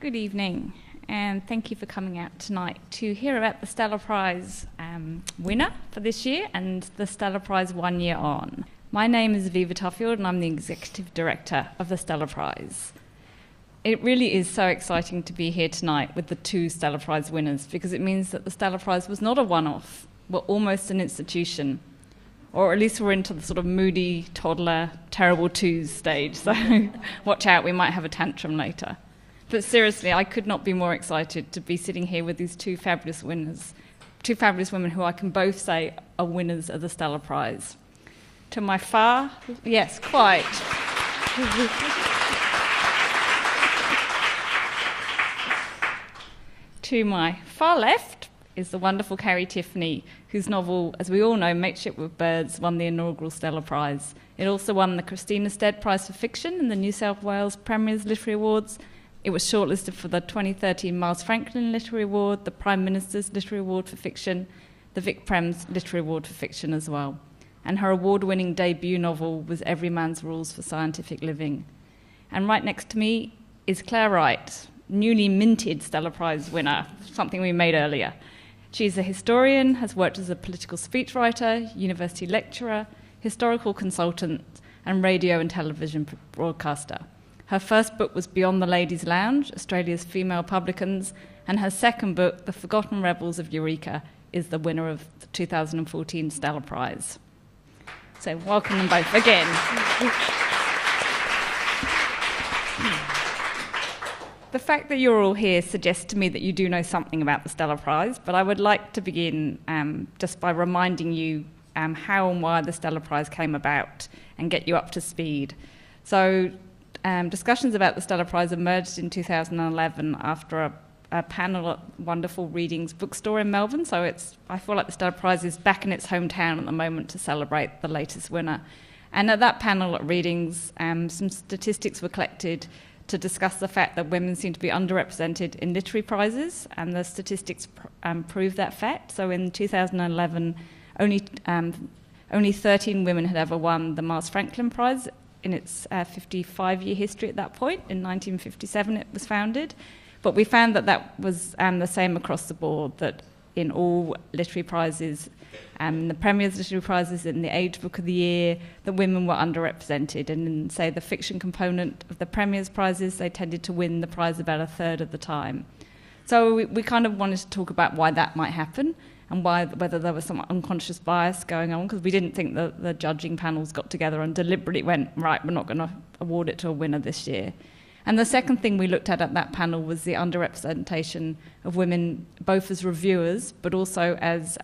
Good evening, and thank you for coming out tonight to hear about the Stella Prize winner for this year and the Stella Prize 1 year on. My name is Aviva Tuffield and I'm the Executive Director of the Stella Prize. It really is so exciting to be here tonight with the two Stella Prize winners because it means that the Stella Prize was not a one-off, we're almost an institution. Or at least we're into the sort of moody, toddler, terrible twos stage, so watch out, we might have a tantrum later. But seriously, I could not be more excited to be sitting here with these two fabulous winners, two fabulous women who I can both say are winners of the Stella Prize. To my far, yes, quite. To my far left is the wonderful Carrie Tiffany, whose novel, as we all know, Mateship with Birds, won the inaugural Stella Prize. It also won the Christina Stead Prize for Fiction in the New South Wales Premier's Literary Awards. It was shortlisted for the 2013 Miles Franklin Literary Award, the Prime Minister's Literary Award for Fiction, the Vic Prem's Literary Award for Fiction as well. And her award-winning debut novel was Every Man's Rules for Scientific Living. And right next to me is Clare Wright, newly minted Stella Prize winner, something we made earlier. She's a historian, has worked as a political speechwriter, university lecturer, historical consultant, and radio and television broadcaster. Her first book was Beyond the Ladies' Lounge, Australia's Female Publicans, and her second book, The Forgotten Rebels of Eureka, is the winner of the 2014 Stella Prize. So welcome them both again. The fact that you're all here suggests to me that you do know something about the Stella Prize, but I would like to begin just by reminding you how and why the Stella Prize came about and get you up to speed. So discussions about the Stella Prize emerged in 2011 after a panel at Wonderful Readings bookstore in Melbourne. So I feel like the Stella Prize is back in its hometown at the moment to celebrate the latest winner. And at that panel at Readings, some statistics were collected to discuss the fact that women seem to be underrepresented in literary prizes, and the statistics prove that fact. So in 2011, only 13 women had ever won the Miles Franklin Prize in its 55-year history at that point. In 1957 it was founded. But we found that was the same across the board, that in all literary prizes, the Premier's Literary Prizes, in the Age Book of the Year, that women were underrepresented. And in, say, the fiction component of the Premier's Prizes, they tended to win the prize about a third of the time. So we kind of wanted to talk about why that might happen and whether there was some unconscious bias going on, because we didn't think that the judging panels got together and deliberately went, right, we're not going to award it to a winner this year. And the second thing we looked at that panel was the underrepresentation of women, both as reviewers, but also as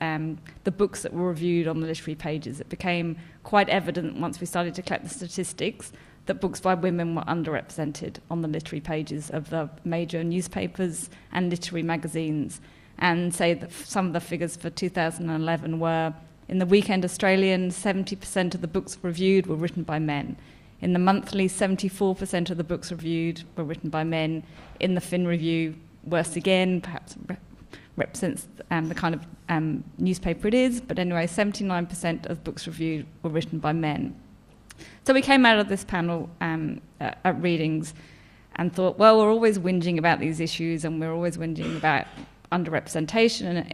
the books that were reviewed on the literary pages. It became quite evident once we started to collect the statistics that books by women were underrepresented on the literary pages of the major newspapers and literary magazines. And say that some of the figures for 2011 were, in the Weekend Australian, 70% of the books reviewed were written by men. In the Monthly, 74% of the books reviewed were written by men. In the Fin Review, worse again, perhaps represents the kind of newspaper it is, but anyway, 79% of books reviewed were written by men. So we came out of this panel at Readings and thought, well, we're always whinging about these issues and we're always whinging about underrepresentation and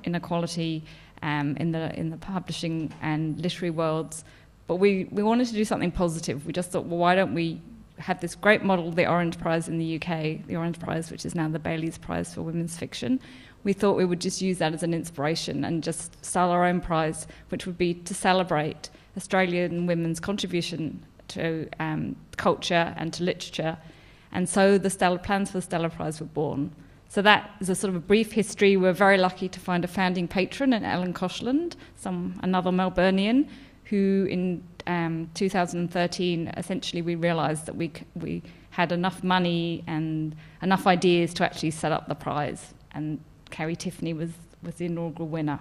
inequality in the publishing and literary worlds. But we wanted to do something positive. We just thought, well, why don't we have this great model, the Orange Prize in the UK, the Orange Prize, which is now the Bailey's Prize for Women's Fiction. We thought we would just use that as an inspiration and just start our own prize, which would be to celebrate Australian women's contribution to culture and to literature. And so the plans for the Stella Prize were born. So that is a sort of a brief history. We're very lucky to find a founding patron in Ellen Koshland, another Melburnian, who in 2013, essentially we realised that we had enough money and enough ideas to actually set up the prize. And Carrie Tiffany was the inaugural winner.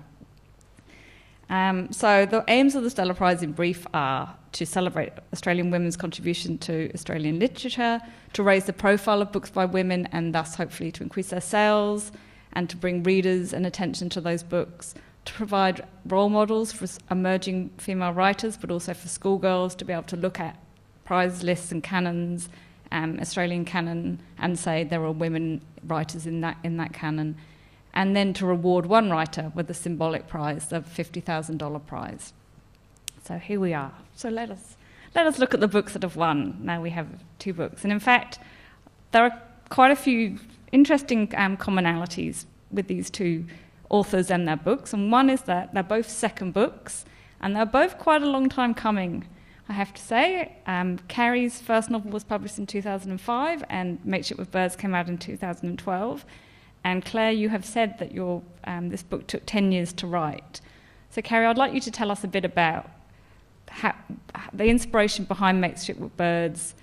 So the aims of the Stella Prize in brief are to celebrate Australian women's contribution to Australian literature, to raise the profile of books by women and thus hopefully to increase their sales and to bring readers and attention to those books, to provide role models for emerging female writers but also for schoolgirls to be able to look at prize lists and canons Australian canon and say there are women writers in that canon, and then to reward one writer with a symbolic prize, the $50,000 prize. So here we are. So let us look at the books that have won. Now we have 2 books. And in fact, there are quite a few interesting commonalities with these 2 authors and their books. And one is that they're both second books, and they're both quite a long time coming, I have to say. Carrie's first novel was published in 2005, and Mateship with Birds came out in 2012. And Claire, you have said that this book took 10 years to write. So Carrie, I'd like you to tell us a bit about the inspiration behind Mateship with Birds.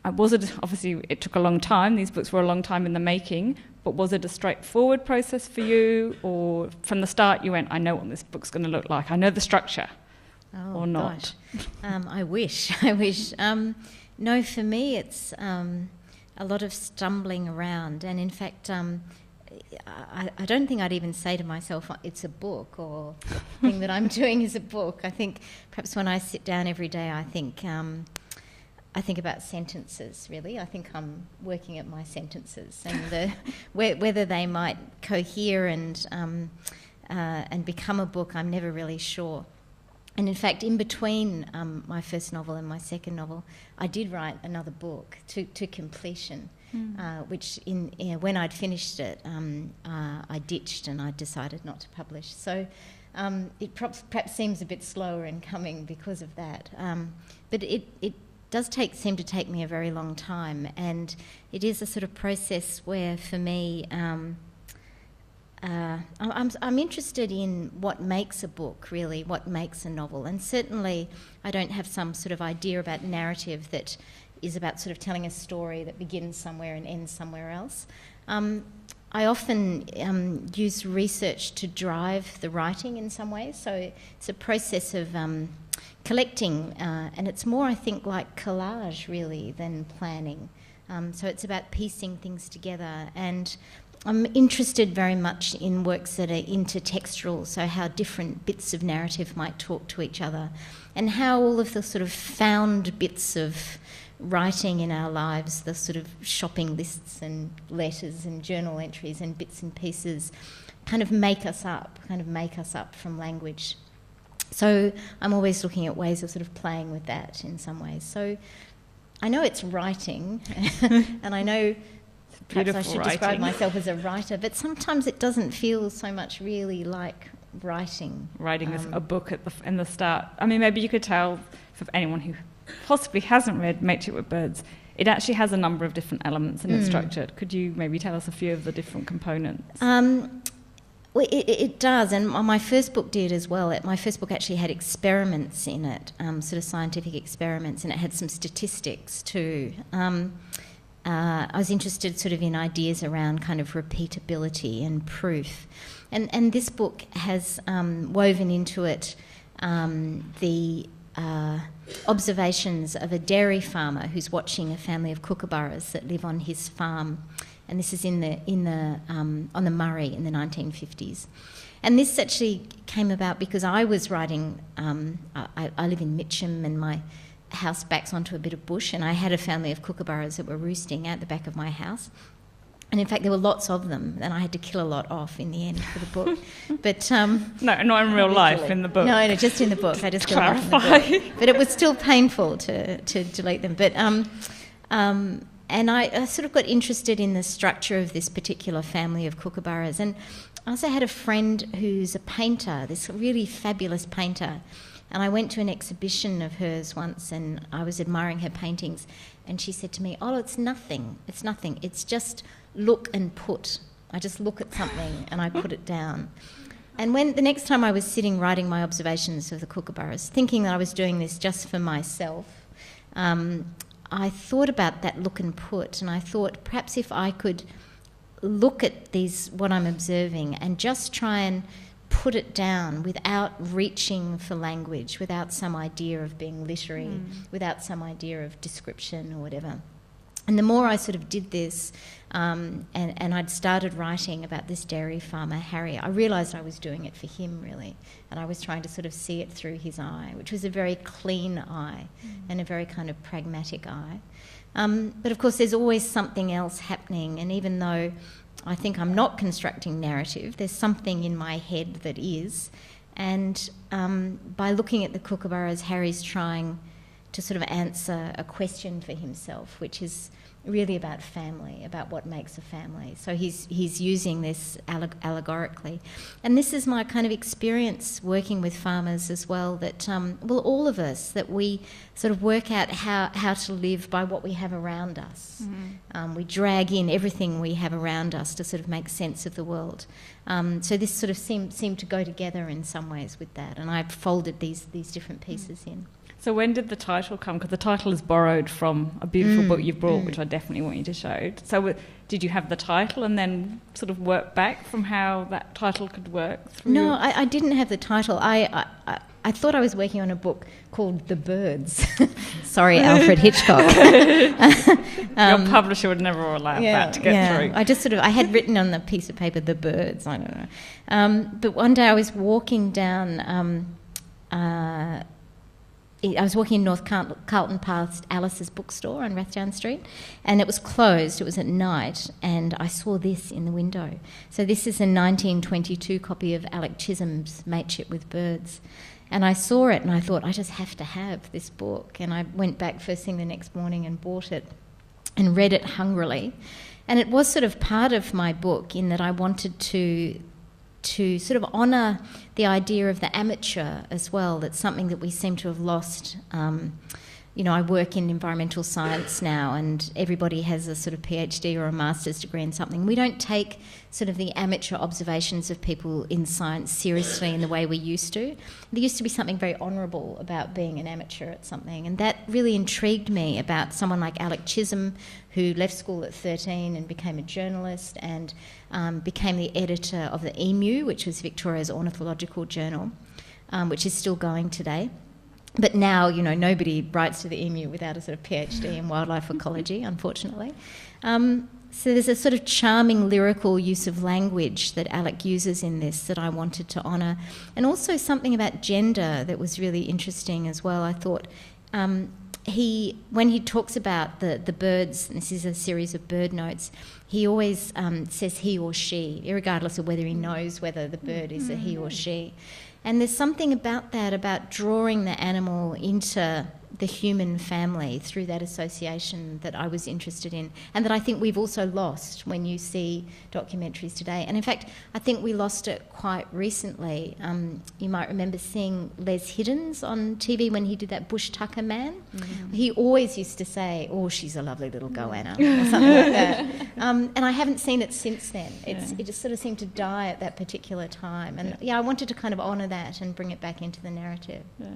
Obviously it took a long time, these books were a long time in the making, but was it a straightforward process for you, or from the start you went, I know what this book's going to look like, I know the structure, or not? I wish. No, for me it's a lot of stumbling around, and in fact I don't think I'd even say to myself it's a book, or the thing that I'm doing is a book. I think perhaps when I sit down every day I think about sentences, really. I think I'm working at my sentences and whether they might cohere and become a book, I'm never really sure. And in fact, in between my first novel and my second novel, I did write another book to completion, which when I'd finished it, I ditched and I decided not to publish. So it perhaps seems a bit slower in coming because of that. But it does seem to take me a very long time, and it is a sort of process where, for me, I'm interested in what makes a book, really, what makes a novel. And certainly I don't have some sort of idea about narrative that is about sort of telling a story that begins somewhere and ends somewhere else. I often use research to drive the writing in some ways. So it's a process of collecting, and it's more, I think, like collage, really, than planning. So it's about piecing things together, and I'm interested very much in works that are intertextual, so how different bits of narrative might talk to each other, and how all of the sort of found bits of writing in our lives, the sort of shopping lists and letters and journal entries and bits and pieces, kind of make us up from language. So I'm always looking at ways of sort of playing with that in some ways. So I know it's writing, and I know perhaps I should describe myself as a writer, but sometimes it doesn't feel so much really like writing. Writing is a book in the start. I mean, maybe you could tell, for anyone who possibly hasn't read Mateship with Birds, it actually has a number of different elements and it's structured. Could you maybe tell us a few of the different components? Well, it does, and my first book did as well. My first book actually had experiments in it, sort of scientific experiments, and it had some statistics too. I was interested sort of in ideas around kind of repeatability and proof. And this book has woven into it the observations of a dairy farmer who's watching a family of kookaburras that live on his farm. And this is on the Murray in the 1950s. And this actually came about because I was writing, I live in Mitcham and my house backs onto a bit of bush, and I had a family of kookaburras that were roosting out the back of my house. And in fact, there were lots of them, and I had to kill a lot off in the end for the book. But no, not in real life, in the book. No, just in the book. I just killed them off in the book. But it was still painful to delete them. But and I sort of got interested in the structure of this particular family of kookaburras. And I also had a friend who's a painter, this really fabulous painter. And I went to an exhibition of hers once, and I was admiring her paintings. And she said to me, "Oh, it's nothing. It's nothing. It's just look and put. I just look at something and I put it down." And when the next time I was sitting writing my observations of the kookaburras, thinking that I was doing this just for myself, I thought about that look and put, and I thought perhaps if I could look at what I'm observing and just try and put it down without reaching for language, without some idea of being literary, without some idea of description or whatever, And the more I sort of did this, and I'd started writing about this dairy farmer, Harry, I realised I was doing it for him, really. And I was trying to sort of see it through his eye, which was a very clean eye and a very kind of pragmatic eye. But of course, there's always something else happening. And even though I think I'm not constructing narrative, there's something in my head that is. And by looking at the kookaburras, Harry's trying to sort of answer a question for himself, which is really about family, about what makes a family. So he's using this allegorically. And this is my kind of experience working with farmers as well, that, well, all of us, that we sort of work out how to live by what we have around us. We drag in everything we have around us to sort of make sense of the world. So this sort of seemed to go together in some ways with that, and I've folded these different pieces in. So when did the title come? Because the title is borrowed from a beautiful book you've brought, which I definitely want you to show. So did you have the title and then sort of work back from how that title could work through? No, I didn't have the title. I thought I was working on a book called The Birds. Sorry, Alfred Hitchcock. Your publisher would never allow that to get through. I had written on the piece of paper, The Birds, I don't know. But one day I was walking down... I was walking in North Carlton past Alice's bookstore on Rathdown Street, and it was closed. It was at night, and I saw this in the window. So this is a 1922 copy of Alec Chisholm's Mateship with Birds. And I saw it, and I thought, I just have to have this book. And I went back first thing the next morning and bought it and read it hungrily. And it was sort of part of my book in that I wanted to sort of honour the idea of the amateur as well. That's something that we seem to have lost. I work in environmental science now, and everybody has a sort of PhD or a master's degree in something. We don't take sort of the amateur observations of people in science seriously in the way we used to. There used to be something very honourable about being an amateur at something, and that really intrigued me about someone like Alec Chisholm, who left school at 13 and became a journalist and became the editor of the Emu, which was Victoria's ornithological journal, which is still going today. But now, nobody writes to the Emu without a sort of PhD in wildlife ecology, unfortunately. So there's a sort of charming lyrical use of language that Alec uses in this that I wanted to honour. And also something about gender that was really interesting as well. I thought when he talks about the birds, and this is a series of bird notes, he always says he or she, regardless of whether he knows whether the bird is a he or she. And there's something about that, about drawing the animal into the human family through that association that I was interested in, and that I think we've also lost when you see documentaries today. And in fact, I think we lost it quite recently. You might remember seeing Les Hiddens on TV when he did that Bush Tucker Man. Mm-hmm. He always used to say, "Oh, she's a lovely little goanna," or something like that. And I haven't seen it since then. It just sort of seemed to die at that particular time. And I wanted to kind of honour that and bring it back into the narrative. Yeah.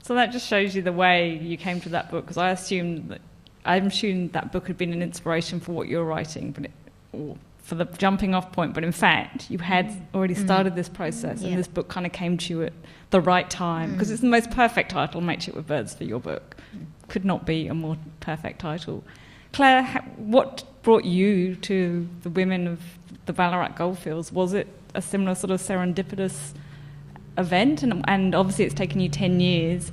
So that just shows you the way you came to that book, because I assumed that book had been an inspiration for what you're writing, or for the jumping off point. But in fact, you had already started this process, and this book kind of came to you at the right time, because it's the most perfect title, Mateship with Birds, for your book. Could not be a more perfect title. Claire, what brought you to the women of the Ballarat Goldfields? Was it a similar sort of serendipitous event, and obviously it's taken you 10 years.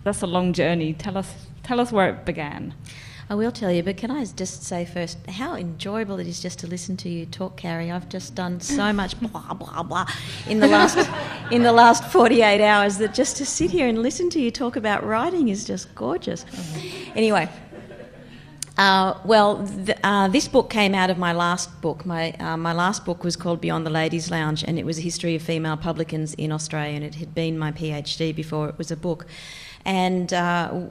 That's a long journey. Tell us where it began. I will tell you, but can I just say first how enjoyable it is just to listen to you talk, Carrie. I've just done so much blah blah blah in the last 48 hours that just to sit here and listen to you talk about writing is just gorgeous. Anyway, this book came out of my last book. My last book was called Beyond the Ladies' Lounge, and it was a history of female publicans in Australia, and it had been my PhD before it was a book. And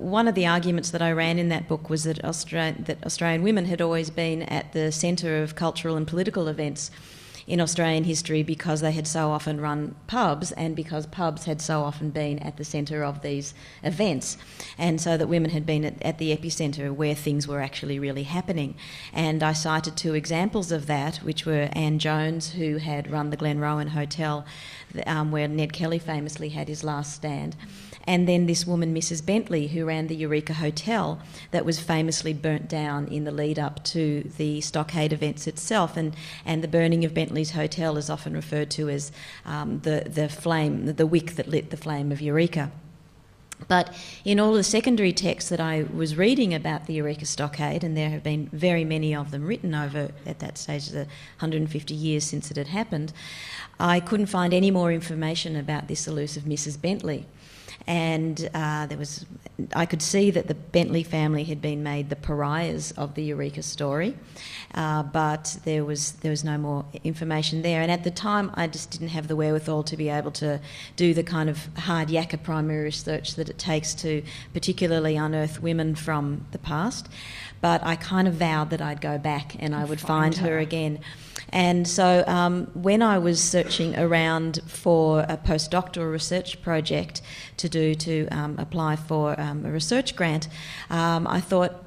one of the arguments that I ran in that book was that Australian women had always been at the centre of cultural and political events in Australian history because they had so often run pubs, and because pubs had so often been at the centre of these events, and so that women had been at the epicentre where things were actually really happening. And I cited two examples of that, which were Anne Jones, who had run the Glenrowan Hotel, where Ned Kelly famously had his last stand, and then this woman, Mrs. Bentley, who ran the Eureka Hotel that was famously burnt down in the lead up to the Stockade events itself, and the burning of Bentley's hotel is often referred to as the flame, the wick that lit the flame of Eureka. But in all the secondary texts that I was reading about the Eureka Stockade, and there have been very many of them written over, at that stage, the 150 years since it had happened, I couldn't find any more information about this elusive Mrs. Bentley. And I could see that the Bentley family had been made the pariahs of the Eureka story, but there was no more information there. And at the time, I just didn't have the wherewithal to be able to do the kind of hard yakka primary research that it takes to particularly unearth women from the past. But I kind of vowed that I'd go back and I would find her again. And so when I was searching around for a postdoctoral research project to apply for a research grant, I thought,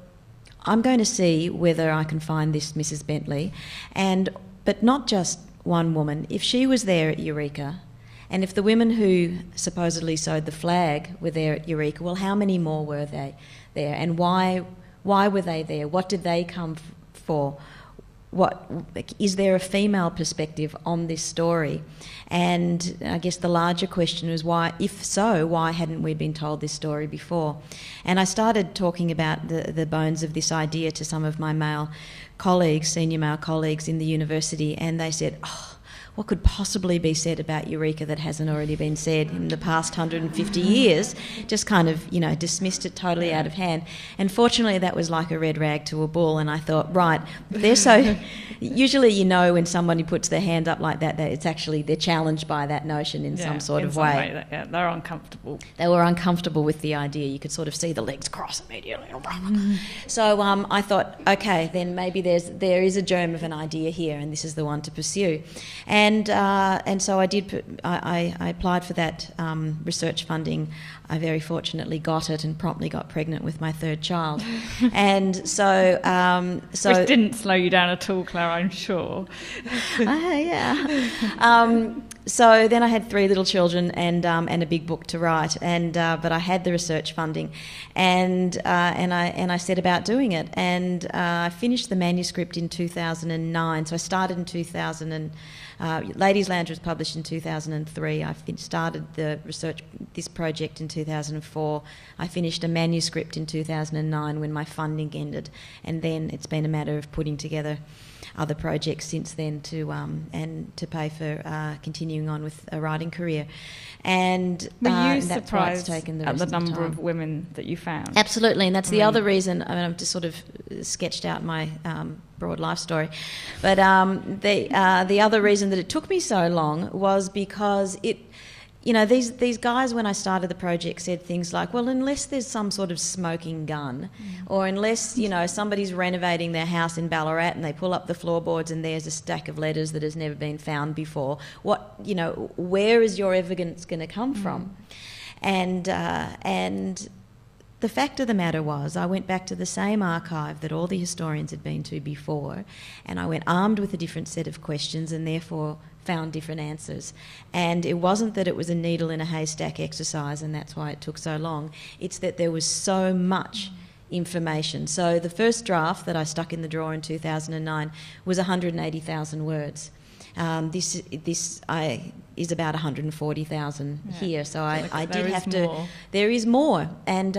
I'm going to see whether I can find this Mrs. Bentley, but not just one woman. If she was there at Eureka, and if the women who supposedly sewed the flag were there at Eureka, well, how many more were they there, and why were they there? What did they come for? What is there a female perspective on this story? And I guess the larger question was why, if so, why hadn't we been told this story before? And I started talking about the bones of this idea to some of my male colleagues, senior male colleagues in the university, and they said, what could possibly be said about Eureka that hasn't already been said in the past 150 years? Just kind of, dismissed it totally out of hand. And fortunately, that was like a red rag to a bull. And I thought, right, they're so... Usually, when somebody puts their hand up like that it's actually, they're challenged by that notion in some sort of way. They're uncomfortable. They were uncomfortable with the idea. You could sort of see the legs cross immediately. So I thought, okay, then maybe there is a germ of an idea here, and this is the one to pursue. And so I did. I applied for that research funding. I very fortunately got it and promptly got pregnant with my third child. And so which didn't slow you down at all, Claire, I'm sure. Yeah. So then I had 3 little children and a big book to write, but I had the research funding, and I set about doing it, and I finished the manuscript in 2009. So I started in 2000. Ladies Lounge was published in 2003. I started this project in 2004. I finished a manuscript in 2009 when my funding ended, and then it's been a matter of putting together other projects since then to pay for continuing on with a writing career. And were you that's why it's taken the at rest the of number time. of women that you found? Absolutely, and that's the other reason. I mean, I've just sort of sketched out my broad life story, but the other reason that it took me so long was because these guys, when I started the project, said things like, well, unless there's some sort of smoking gun, or unless, somebody's renovating their house in Ballarat and they pull up the floorboards and there's a stack of letters that has never been found before, where is your evidence going to come from? And the fact of the matter was, I went back to the same archive that all the historians had been to before, and I went armed with a different set of questions and therefore found different answers. And it wasn't that it was a needle in a haystack exercise and that's why it took so long. It's that there was so much information. So the first draft that I stuck in the drawer in 2009 was 180,000 words. This is about 140,000 here, so I did have to. More. There is more, and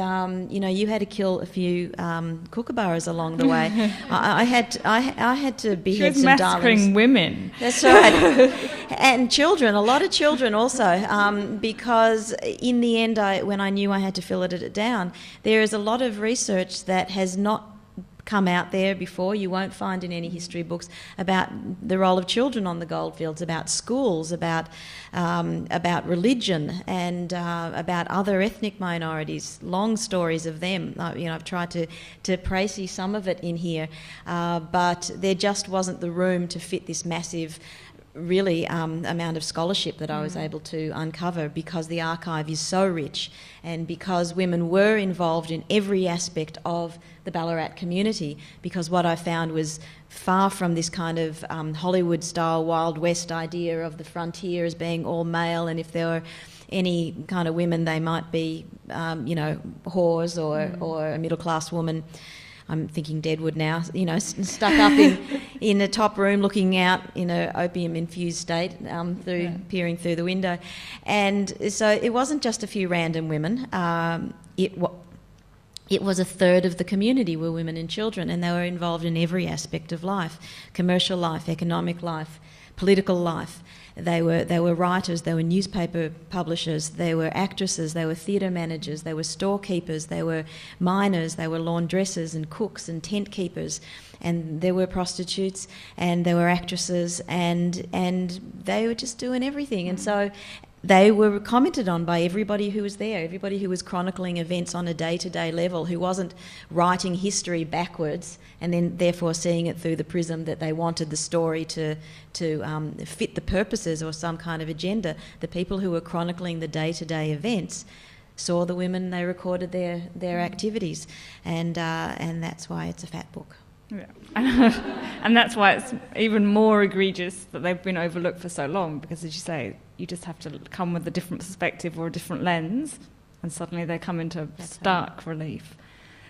you had to kill a few kookaburras along the way. I had to behead some darlings. She was massacring women. That's right, and children, a lot of children also, because in the end, when I knew I had to fillet it down, there is a lot of research that has not come out there before. You won't find in any history books about the role of children on the goldfields, about schools, about religion, and about other ethnic minorities. Long stories of them. I've tried to précis some of it in here, but there just wasn't the room to fit this massive amount of scholarship that I was able to uncover, because the archive is so rich and because women were involved in every aspect of the Ballarat community, because what I found was far from this kind of Hollywood-style Wild West idea of the frontier as being all male, and if there were any kind of women. They might be, whores or a middle-class woman. I'm thinking Deadwood now, stuck up in a top room looking out in an opium-infused state peering through the window. And so it wasn't just a few random women. It was a third of the community were women and children, and they were involved in every aspect of life: commercial life, economic life, political life. They were writers, they were newspaper publishers, they were actresses, they were theatre managers, they were storekeepers, they were miners, they were laundresses and cooks and tent keepers, and there were prostitutes and there were actresses, and they were just doing everything. And so they were commented on by everybody who was there, everybody who was chronicling events on a day-to-day level, who wasn't writing history backwards and then therefore seeing it through the prism that they wanted the story to fit the purposes or some kind of agenda. The people who were chronicling the day-to-day events saw the women, they recorded their activities, and that's why it's a fat book. Yeah. And that's why it's even more egregious that they've been overlooked for so long, because, as you say, you just have to come with a different perspective or a different lens, and suddenly they come into stark relief.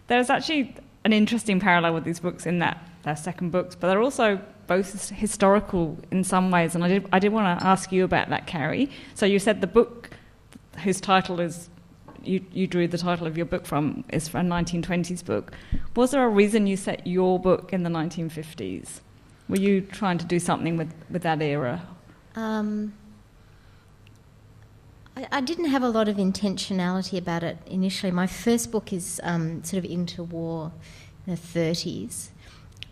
There's actually an interesting parallel with these books in that they're second books, but they're also both historical in some ways, and I did want to ask you about that, Carrie. So you said the book whose title is you drew the title of your book from is for a 1920s book. Was there a reason you set your book in the 1950s? Were you trying to do something with that era? I didn't have a lot of intentionality about it initially. My first book is sort of interwar, in the 30s.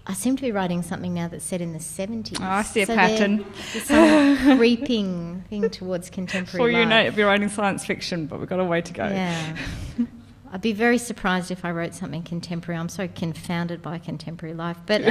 I seem to be writing something now that's set in the 70s. Oh, I see a pattern. There's some creeping thing towards contemporary life. You know, it'd be writing science fiction, but we've got a way to go. Yeah. I'd be very surprised if I wrote something contemporary. I'm so confounded by contemporary life. But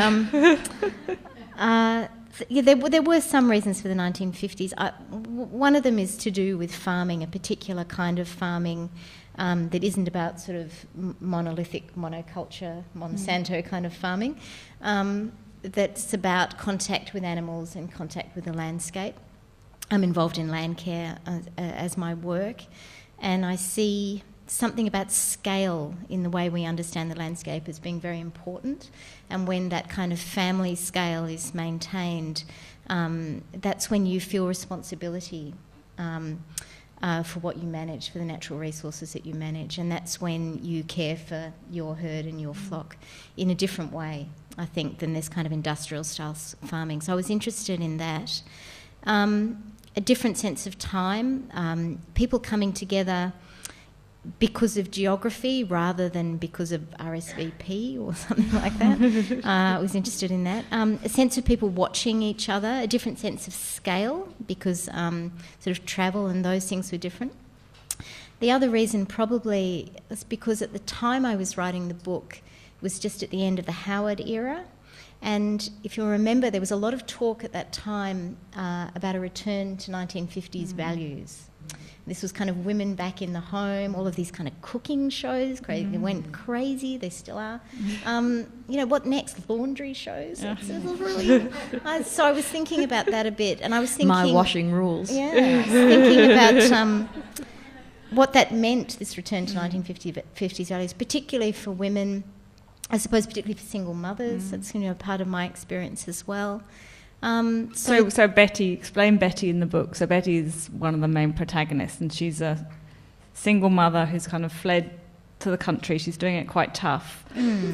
there were some reasons for the 1950s. One of them is to do with farming, a particular kind of farming that isn't about sort of monolithic, monoculture, Monsanto kind of farming. That's about contact with animals and contact with the landscape. I'm involved in land care as my work, and I see something about scale in the way we understand the landscape as being very important, and when that kind of family scale is maintained, that's when you feel responsibility for what you manage, for the natural resources that you manage, and that's when you care for your herd and your flock in a different way, I think, than this kind of industrial style farming. So I was interested in that. A different sense of time, people coming together because of geography rather than because of RSVP or something like that. I was interested in that. A sense of people watching each other, a different sense of scale because sort of travel and those things were different. The other reason probably was because at the time I was writing the book it was just at the end of the Howard era. And if you remember, there was a lot of talk at that time about a return to 1950s values. This was kind of women back in the home, all of these kind of cooking shows. They went crazy, they still are. What next? Laundry shows? Yeah. So I was thinking about that a bit. And I was thinking... My washing rules. Yeah, I was thinking about what that meant, this return to 1950s values, particularly for women, I suppose particularly for single mothers. That's part of my experience as well. So Betty, explain Betty in the book. So Betty is one of the main protagonists, and she's a single mother who's kind of fled to the country. She's doing it quite tough.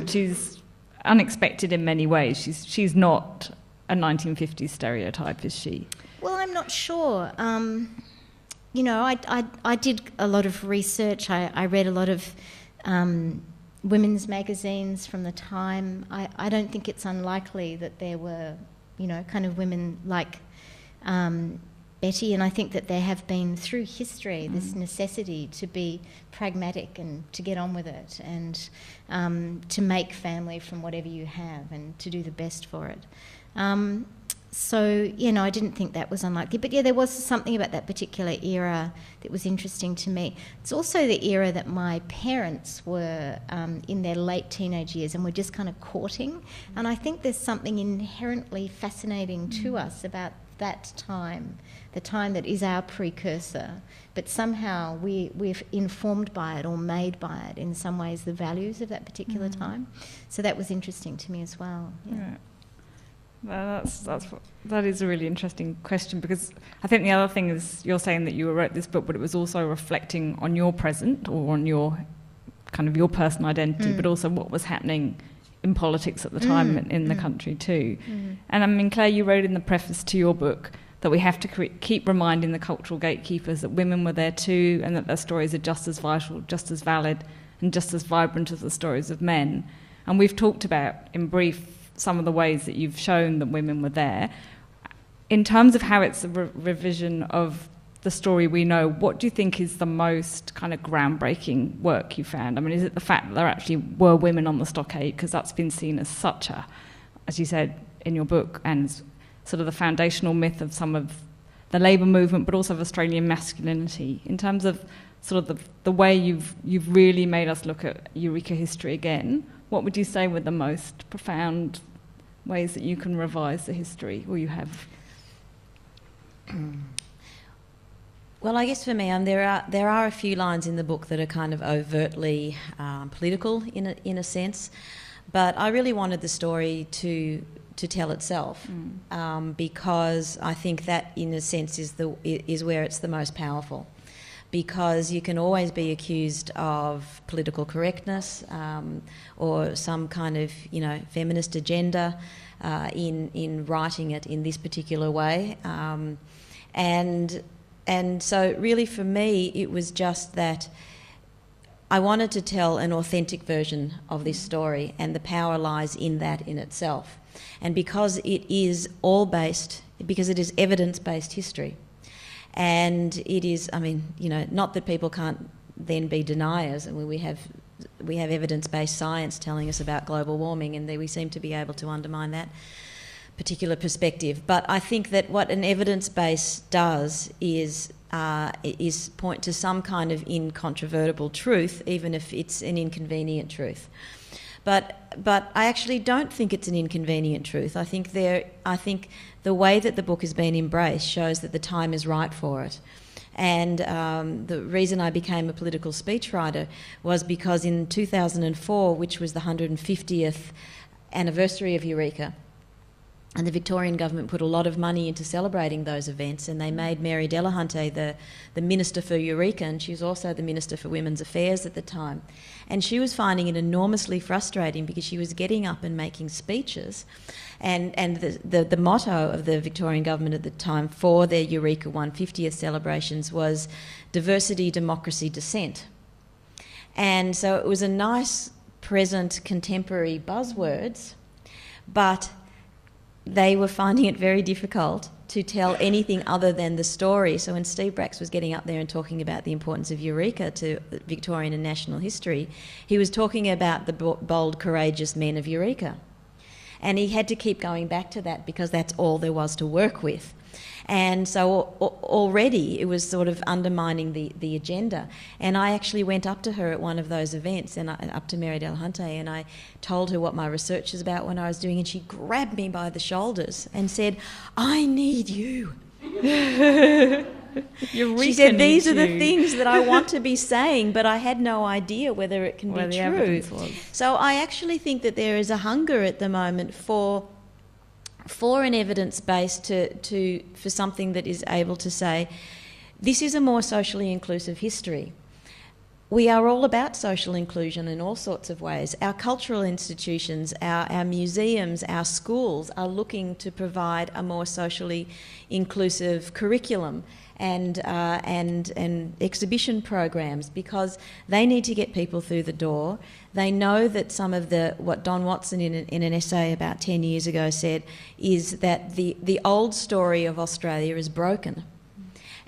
She's unexpected in many ways. She's not a 1950s stereotype, is she? Well, I'm not sure. I did a lot of research. I read a lot of women's magazines from the time. I don't think it's unlikely that there were kind of women like Betty, and I think that there have been through history this necessity to be pragmatic and to get on with it and to make family from whatever you have and to do the best for it. I didn't think that was unlikely. But, there was something about that particular era that was interesting to me. It's also the era that my parents were in their late teenage years and were just kind of courting. And I think there's something inherently fascinating to us about that time, the time that is our precursor, but somehow we're informed by it or made by it in some ways, the values of that particular time. So that was interesting to me as well. Yeah. Well, that is a really interesting question, because I think the other thing is you're saying that you wrote this book, but it was also reflecting on your present or on your kind of your personal identity, but also what was happening in politics at the time in the country too. And I mean, Claire, you wrote in the preface to your book that we have to keep reminding the cultural gatekeepers that women were there too, and that their stories are just as vital, just as valid, and just as vibrant as the stories of men. And we've talked about, in brief, some of the ways that you've shown that women were there. In terms of how it's a revision of the story we know, what do you think is the most kind of groundbreaking work you found? I mean, is it the fact that there actually were women on the stockade, because that's been seen as such a, as you said in your book, and sort of the foundational myth of some of the labour movement, but also of Australian masculinity, in terms of sort of the way you've really made us look at Eureka history again? What would you say were the most profound ways that you can revise the history, or you have? Well, I guess for me, there are a few lines in the book that are kind of overtly political in a sense, but I really wanted the story to tell itself, because I think that, in a sense, is where it's the most powerful. Because you can always be accused of political correctness or some kind of, feminist agenda in writing it in this particular way, and so really for me it was just that I wanted to tell an authentic version of this story, and the power lies in that in itself. And because it is because it is evidence-based history. And it is, not that people can't then be deniers. I mean, we have evidence-based science telling us about global warming, and we seem to be able to undermine that particular perspective. But I think that what an evidence base does is point to some kind of incontrovertible truth, even if it's an inconvenient truth. But I actually don't think it's an inconvenient truth. I think the way that the book has been embraced shows that the time is right for it. And the reason I became a political speechwriter was because in 2004, which was the 150th anniversary of Eureka, and the Victorian government put a lot of money into celebrating those events, and they made Mary Delahunty the Minister for Eureka, and she was also the Minister for Women's Affairs at the time. And she was finding it enormously frustrating because she was getting up and making speeches, and the motto of the Victorian government at the time for their Eureka 150th celebrations was diversity, democracy, dissent. And so it was a nice, present, contemporary buzzwords, but they were finding it very difficult to tell anything other than the story. So when Steve Bracks was getting up there and talking about the importance of Eureka to Victorian and national history, he was talking about the bold, courageous men of Eureka. And he had to keep going back to that because that's all there was to work with. And so already it was sort of undermining the agenda. And I actually went up to her at one of those events, and up to Mary Delahunty, and I told her what my research is about, when I was doing, and she grabbed me by the shoulders and said, "I need you." She said, "These are the things that I want to be saying, but I had no idea whether it can be true." So I actually think that there is a hunger at the moment for an evidence base for something that is able to say, this is a more socially inclusive history. We are all about social inclusion in all sorts of ways. Our cultural institutions, our museums, our schools are looking to provide a more socially inclusive curriculum and exhibition programs, because they need to get people through the door. They know that some of what Don Watson in an essay about 10 years ago said is that the old story of Australia is broken,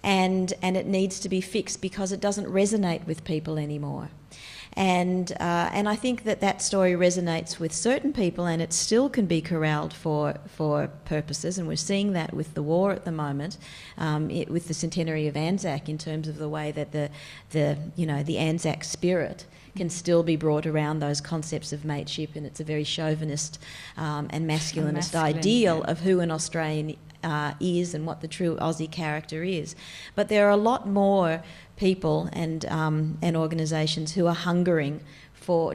and it needs to be fixed because it doesn't resonate with people anymore. And I think that story resonates with certain people, and it still can be corralled for purposes, and we're seeing that with the war at the moment, with the centenary of Anzac, in terms of the way that the Anzac spirit can still be brought around those concepts of mateship, and it's a very chauvinist and masculinist ideal of who an Australian is and what the true Aussie character is. But there are a lot more people and organisations who are hungering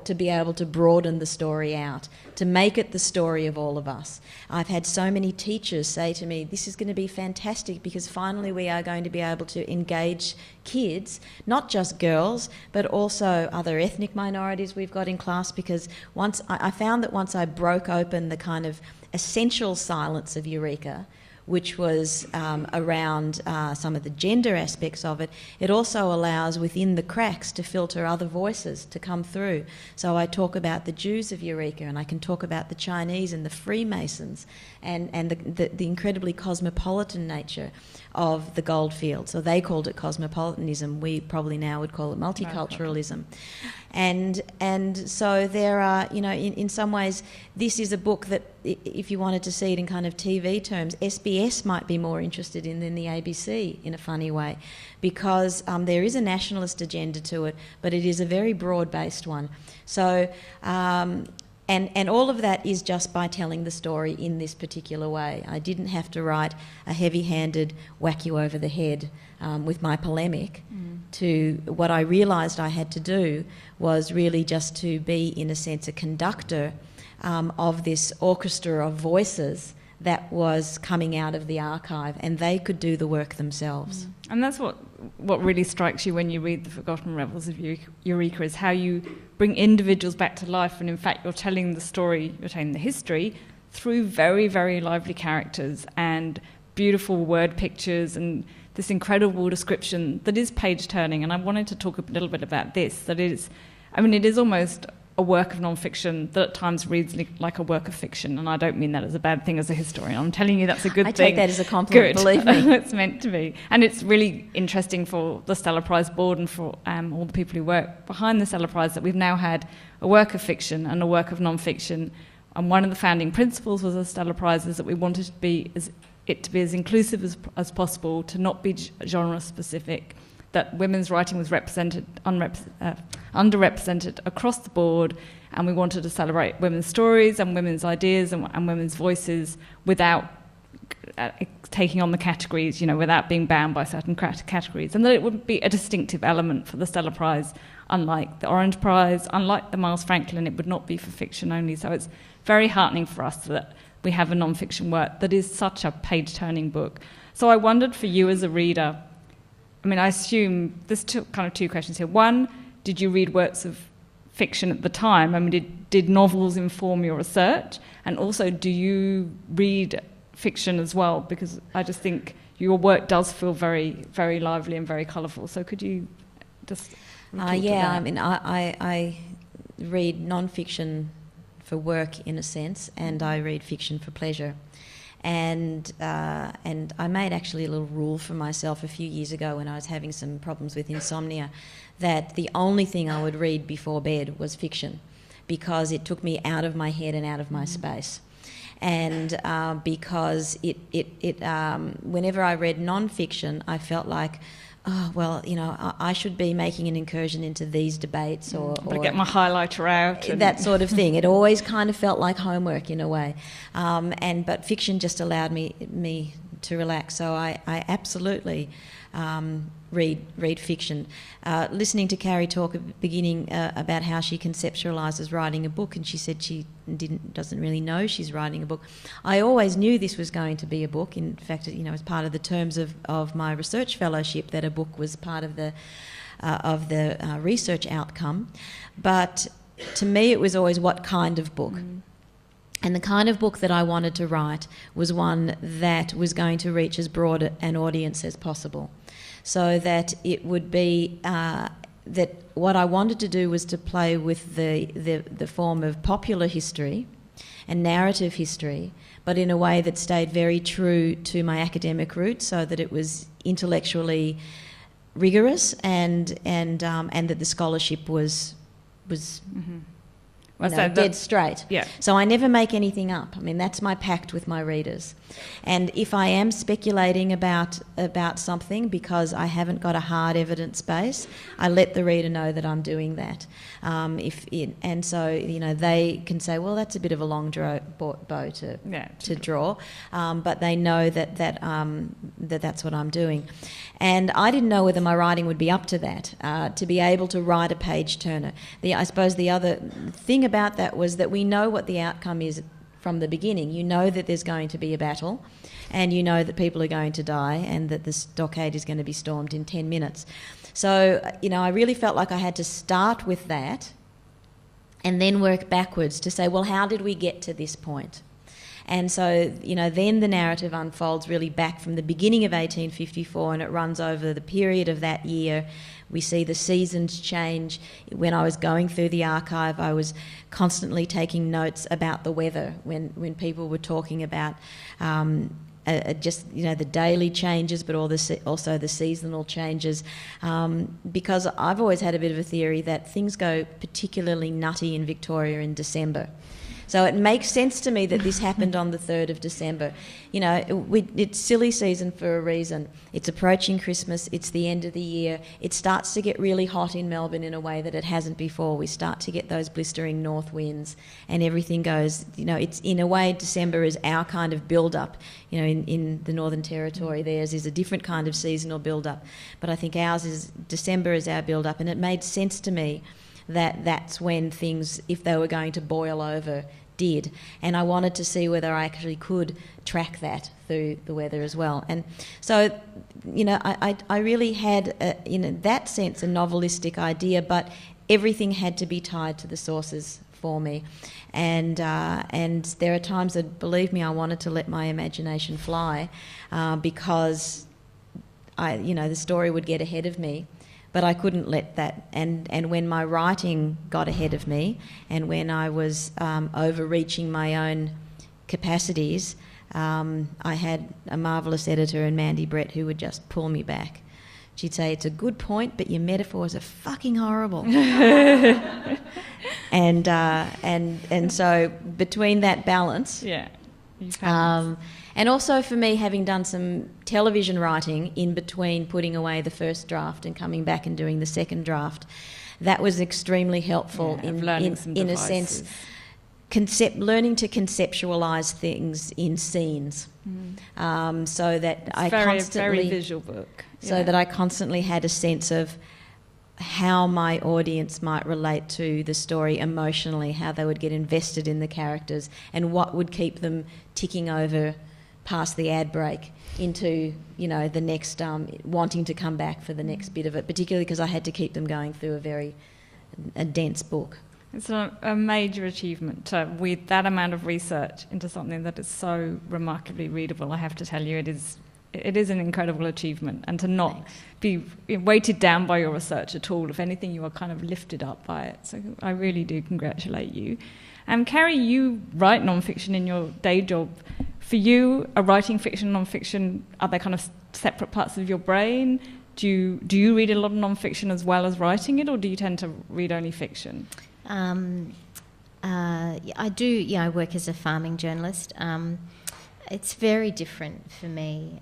to be able to broaden the story out, to make it the story of all of us. I've had so many teachers say to me, this is going to be fantastic because finally we are going to be able to engage kids, not just girls, but also other ethnic minorities we've got in class, because I found that once I broke open the kind of essential silence of Eureka, which was around some of the gender aspects of it, it also allows within the cracks to filter other voices to come through. So I talk about the Jews of Eureka, and I can talk about the Chinese and the Freemasons and the incredibly cosmopolitan nature of the goldfield. So they called it cosmopolitanism. We probably now would call it multiculturalism. And so there are, in some ways, this is a book that, if you wanted to see it in kind of TV terms, SBS might be more interested in than the ABC in a funny way, because there is a nationalist agenda to it, but it is a very broad-based one. So, and all of that is just by telling the story in this particular way. I didn't have to write a heavy-handed whack you over the head with my polemic. To what I realised I had to do was really just to be, in a sense, a conductor of this orchestra of voices that was coming out of the archive, and they could do the work themselves. And that's what really strikes you when you read The Forgotten Rebels of Eureka, is how you bring individuals back to life, and in fact you're telling the story, you're telling the history through very, very lively characters and beautiful word pictures and this incredible description that is page-turning. And I wanted to talk a little bit about this, it is almost a work of non-fiction that at times reads like a work of fiction, and I don't mean that as a bad thing as a historian. I'm telling you that's a good thing. I take that as a compliment, believe me. It's meant to be. And it's really interesting for the Stella Prize board and for all the people who work behind the Stella Prize that we've now had a work of fiction and a work of non-fiction. And one of the founding principles was the Stella Prize is that we wanted to be as inclusive as possible, to not be genre-specific, that women's writing was underrepresented across the board, and we wanted to celebrate women's stories and women's ideas and women's voices without taking on the categories, without being bound by certain categories, and that it would be a distinctive element for the Stella Prize, unlike the Orange Prize, unlike the Miles Franklin. It would not be for fiction only. So it's very heartening for us that we have a non-fiction work that is such a page-turning book. So I wondered, for you as a reader, I assume there's two questions here. One, did you read works of fiction at the time? Did novels inform your research? And also, do you read fiction as well? Because I just think your work does feel very, very lively and very colourful. So could you just talk to that? I read non-fiction for work, in a sense, and I read fiction for pleasure. And I made actually a little rule for myself a few years ago when I was having some problems with insomnia, that the only thing I would read before bed was fiction, because it took me out of my head and out of my space. And because whenever I read non-fiction, I felt like, I should be making an incursion into these debates or get my highlighter out. That sort of thing. It always kind of felt like homework in a way. But fiction just allowed me to relax. So I absolutely read fiction. Listening to Carrie talk at the beginning about how she conceptualises writing a book, and she said she doesn't really know she's writing a book. I always knew this was going to be a book. In fact, as part of the terms of my research fellowship, that a book was part of the research outcome. But to me, it was always what kind of book. And the kind of book that I wanted to write was one that was going to reach as broad an audience as possible, so that it would be that what I wanted to do was to play with the form of popular history and narrative history, but in a way that stayed very true to my academic roots, so that it was intellectually rigorous and that the scholarship was dead straight. Yeah. So I never make anything up. I mean, that's my pact with my readers. And if I am speculating about something because I haven't got a hard evidence base, I let the reader know that I'm doing that. And so they can say, well, that's a bit of a long bow to draw, but they know that's what I'm doing. And I didn't know whether my writing would be up to that, to be able to write a page turner. I suppose the other thing about that was that we know what the outcome is from the beginning. You know that there's going to be a battle, and you know that people are going to die, and that the stockade is going to be stormed in 10 minutes. So, I really felt like I had to start with that and then work backwards to say, well, how did we get to this point? And so, then the narrative unfolds really back from the beginning of 1854, and it runs over the period of that year. We see the seasons change. When I was going through the archive, I was constantly taking notes about the weather when people were talking about the daily changes, but also the seasonal changes, because I've always had a bit of a theory that things go particularly nutty in Victoria in December. So it makes sense to me that this happened on the 3rd of December. It's silly season for a reason. It's approaching Christmas. It's the end of the year. It starts to get really hot in Melbourne in a way that it hasn't before. We start to get those blistering north winds, and everything goes, it's in a way December is our kind of build-up. In the Northern Territory, theirs is a different kind of seasonal build-up. But I think ours is December is our build-up, and it made sense to me that that's when things, if they were going to boil over, did. And I wanted to see whether I actually could track that through the weather as well. And so, I really had, in that sense, a novelistic idea, but everything had to be tied to the sources for me. And there are times that, believe me, I wanted to let my imagination fly because the story would get ahead of me. But I couldn't let that, and when my writing got ahead of me, and when I was overreaching my own capacities, I had a marvellous editor in Mandy Brett who would just pull me back. She'd say, "It's a good point, but your metaphors are fucking horrible." and so between that balance, and also for me, having done some television writing in between putting away the first draft and coming back and doing the second draft, that was extremely helpful in a sense, learning to conceptualise things in scenes, so that it's a very visual book. So that I constantly had a sense of how my audience might relate to the story emotionally, how they would get invested in the characters, and what would keep them ticking over past the ad break into, the next, wanting to come back for the next bit of it, particularly because I had to keep them going through a dense book. It's a major achievement with that amount of research into something that is so remarkably readable. I have to tell you, it is an incredible achievement, and to not be weighted down by your research at all. If anything, you are kind of lifted up by it. So I really do congratulate you. Carrie, you write non-fiction in your day job. For you, are writing fiction and non-fiction, are they kind of separate parts of your brain? Do you read a lot of non-fiction as well as writing it, or do you tend to read only fiction? I do. Yeah, I work as a farming journalist. It's very different for me.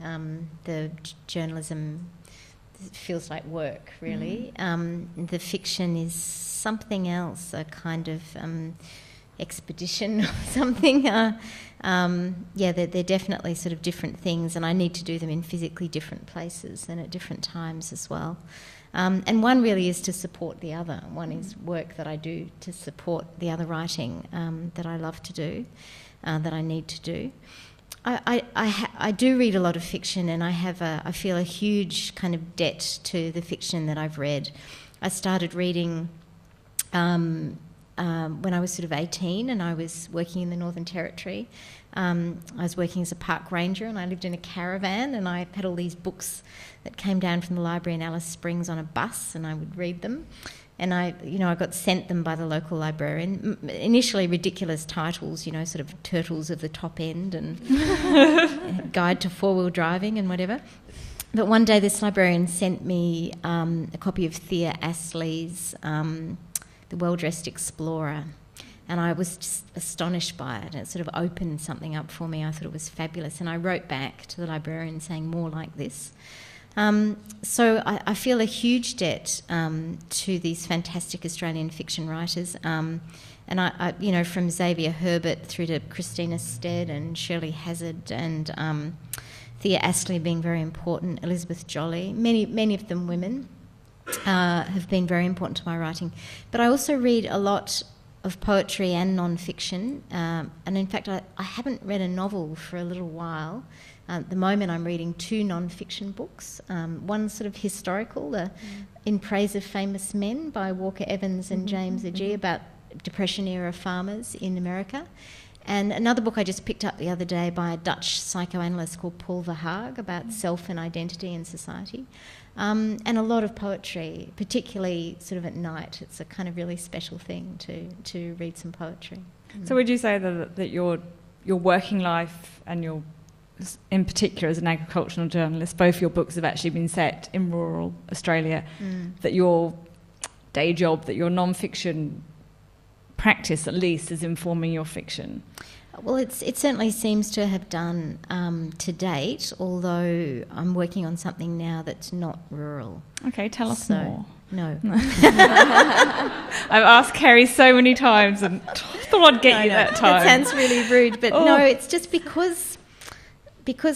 The journalism feels like work, really. The fiction is something else, a kind of expedition or something. They're definitely sort of different things, and I need to do them in physically different places and at different times as well. And one really is to support the other. One is work that I do to support the other writing that I love to do, that I need to do. I do read a lot of fiction, and I feel a huge kind of debt to the fiction that I've read. I started reading when I was sort of 18, and I was working in the Northern Territory. I was working as a park ranger, and I lived in a caravan, and I had all these books that came down from the library in Alice Springs on a bus, and I would read them. And I got sent them by the local librarian. Initially ridiculous titles, sort of Turtles of the Top End and Guide to Four-Wheel Driving and whatever. But one day this librarian sent me a copy of Thea Astley's The Well-Dressed Explorer. And I was just astonished by it. It sort of opened something up for me. I thought it was fabulous. And I wrote back to the librarian saying more like this. So I feel a huge debt to these fantastic Australian fiction writers. And I, you know, from Xavier Herbert through to Christina Stead and Shirley Hazard and Thea Astley being very important, Elizabeth Joly, many of them women, have been very important to my writing. But I also read a lot of poetry and non-fiction, and in fact I haven't read a novel for a little while. At the moment I'm reading 2 non-fiction books, one sort of historical, In Praise of Famous Men by Walker Evans and James Agee, about Depression-era farmers in America, and another book I just picked up the other day by a Dutch psychoanalyst called Paul Verhaag about self and identity in society. And a lot of poetry, particularly sort of at night. It's a kind of really special thing to read some poetry. So would you say that your working life and your, in particular as an agricultural journalist, both your books have actually been set in rural Australia, that your day job, that your non-fiction practice at least is informing your fiction? Well, it certainly seems to have done to date, although I'm working on something now that's not rural. Okay, tell us more. No. I've asked Carrie so many times and thought I'd get you that time. That sounds really rude, but no, it's just because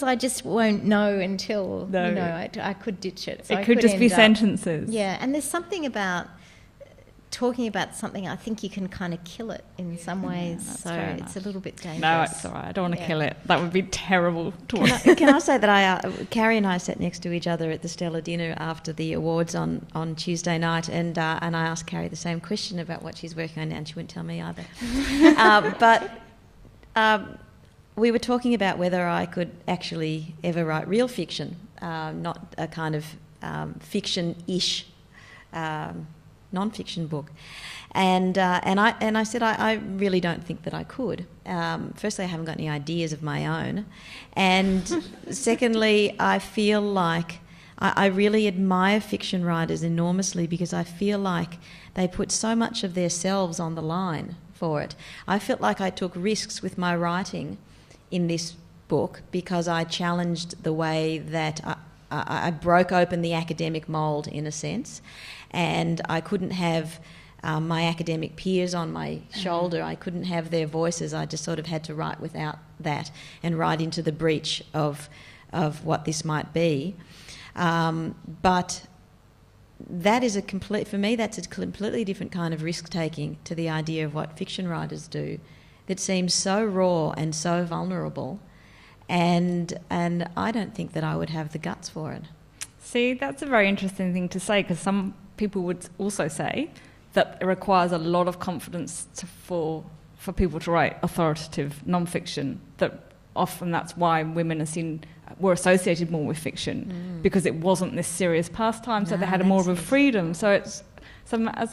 I just won't know until, you know, I could ditch it. So it could just be sentences. Yeah, and there's something about talking about something, I think you can kind of kill it in some ways, so it's a little bit dangerous. No, it's all right. I don't want to kill it. That would be terrible to watch. Can I say that Carrie and I sat next to each other at the Stella dinner after the awards on Tuesday night, and I asked Carrie the same question about what she's working on now, and she wouldn't tell me either. But we were talking about whether I could actually ever write real fiction, not a kind of fiction-ish non-fiction book, and I said I really don't think that I could. Firstly, I haven't got any ideas of my own, and secondly, I feel like I really admire fiction writers enormously because I feel like they put so much of themselves on the line for it. I felt like I took risks with my writing in this book because I challenged the way that I broke open the academic mould in a sense, and I couldn't have my academic peers on my shoulder. I couldn't have their voices. I just sort of had to write without that and write into the breach of what this might be. But that is for me, that's a completely different kind of risk-taking to the idea of what fiction writers do that seems so raw and so vulnerable. And I don't think that I would have the guts for it. See, that's a very interesting thing to say, because some people would also say that it requires a lot of confidence for people to write authoritative non-fiction, that often that's why women were associated more with fiction, because it wasn't this serious pastime, so they had more of a freedom. So as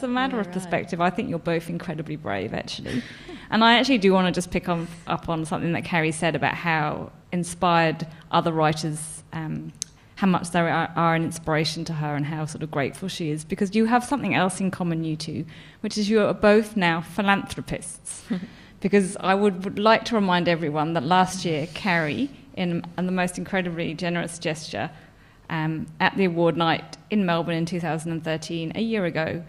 a matter of perspective, I think you're both incredibly brave, actually. And I actually do want to just pick up on something that Carrie said about how inspired other writers, how much they are an inspiration to her and how sort of grateful she is, because you have something else in common, you two, which is you are both now philanthropists. Because I would like to remind everyone that last year, Carrie, in the most incredibly generous gesture, at the award night in Melbourne in 2013, a year ago,